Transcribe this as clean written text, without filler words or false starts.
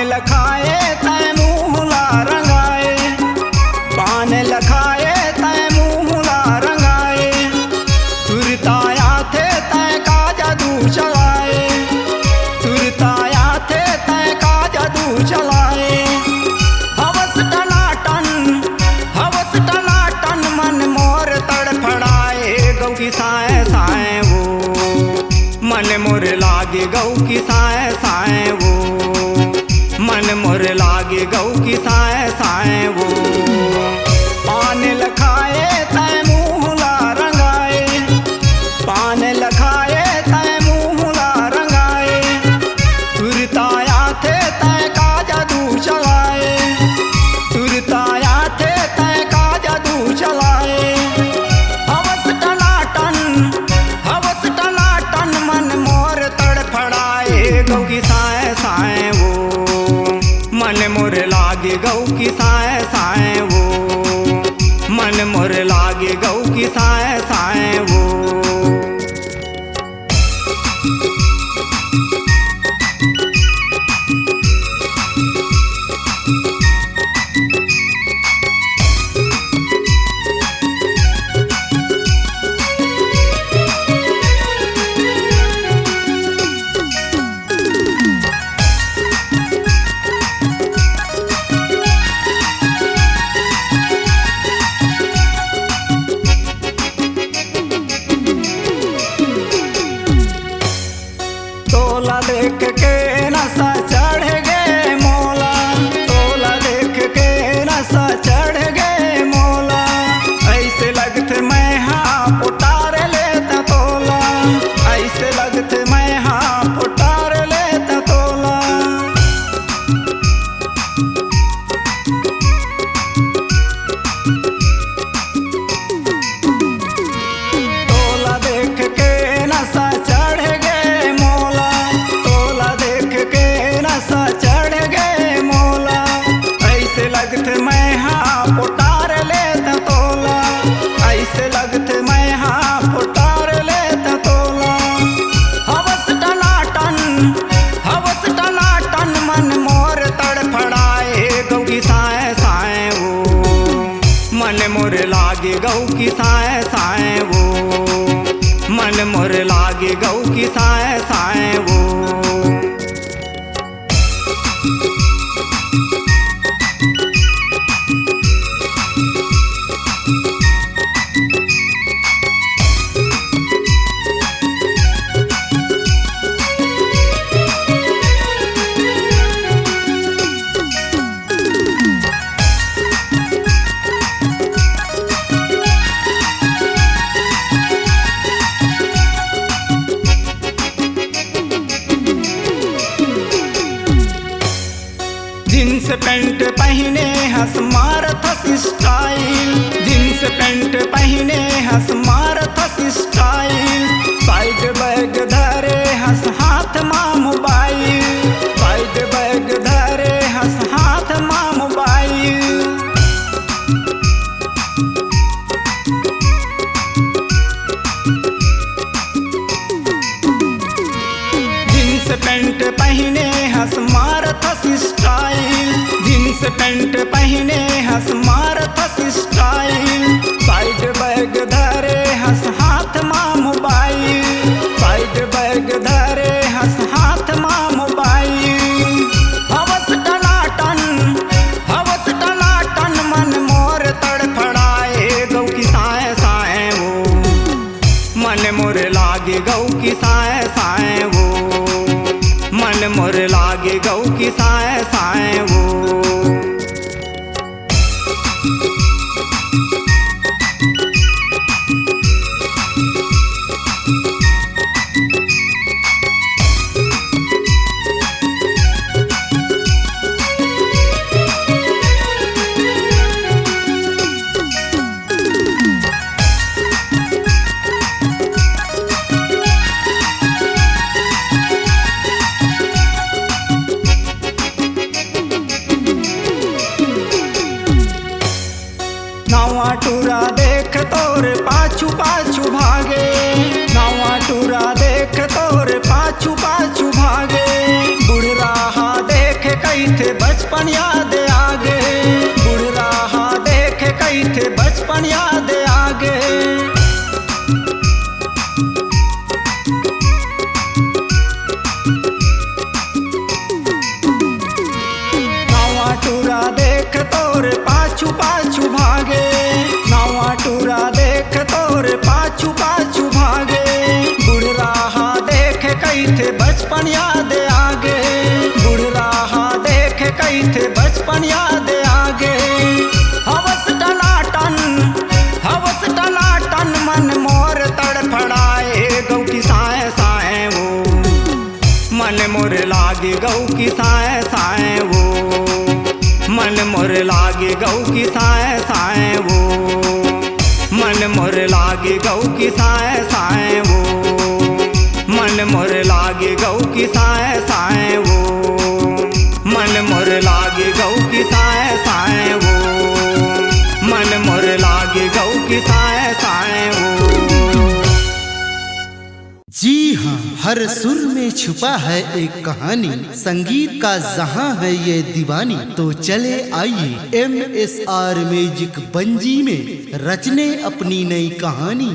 लखाए तय मुँहला रंगाए, पान लखाए तय मुँहला रंगाए, तुरताया थे तय का जादू चलाए, तुरताया थे तय का जादू चलाए। हवस टनाटन मन मोर तड़फड़ाए, गौ की साए साए वो मन मोर लागे, गौ की साए साए वो मन मोर लागे, गौ की साए साए वो। पान लखाए तय मुँहला रंगाए, पान लखाए तय मुँहला रंगाए, तुरताया थे तय का जादू चलाए, तुरताया थे तय का जादू चलाए। हवस टनाटन मन मोर तड़फड़ाए, गौ की साए साए वो मन मोर लागे, गौ की साए साए वो मन मोर लागे, गौ की साए साए वो। तोला देख के नशा चढ़ गए मोला, तोला देख के नशा चढ़ गए मोला, ऐसे लगते मैं हाँ पुटार लेता तोला, ऐसे लगते मैं हाँ पुटार लेता तोला। तोला देख के नशा चढ़ गए मोला, तोला देख के नशा चढ़ गए मोला, ऐसे लगते मैं हाँ पुटार लेता तोला, ऐसे लगते मैं हाँ पुटार लेता तोला। हवस टनाटन मन मोर तड़फड़ाए, गौ की साए साए वो मन मोर लागे, गौ की साए साए वो मन मोर लागे, गौ की साए साए वो। जींस पैंट पहने हंस मारत स्टाइल, जींस पैंट पहने हंस मारत स्टाइल, साइड बैग धरे हंस हाथ माँ मोबाइल, साइड बैग धरे हंस हाथ माँ मोबाइल। जींस पैंट पहने हंस मारत स्टाइल, जींस पैंट पहने हंस मारत स्टाइल, साइड बैग धरे हंस हाथ माँ मोबाइल, साइड बैग धरे हंस हाथ माँ मोबाइल। हवस टनाटन मन मोर तड़फड़ाए, गौ की साए साए वो मन मोर लागे, गौ की साए साए वो मन मोर लागे, गौ की साए साए वो। थे बचपन याद आगे, बुढ़ रहा देख कई थे बचपन याद आगे। नवा टूरा देख तोर पाछू पाछू भागे, नवा टूरा देख तोर पाछू पाछू भागे। बुढ़ रहा देख कई थे बचपन याद आगे, बुढ़ रहा देख कई थे बचपन याद आगे। हवस टनाटन मन मोर तड़फड़ाए, गौ की साए साए वो मन मोर लागे, गौ की साए साए वो मन मोर लागे, गौ की साए साए वो मन मोर लागे, गौ की साए साए वो मन मोर लागे, गौ की साए साए वो मन मोर लागे, गौ की साए साए वो मन मोर लागे, गौ की साए साए वो। जी हाँ, हर सुर में छुपा है एक कहानी, संगीत का जहां है ये दीवानी। तो चले आइए MSR म्यूजिक बंजी में रचने अपनी नई कहानी।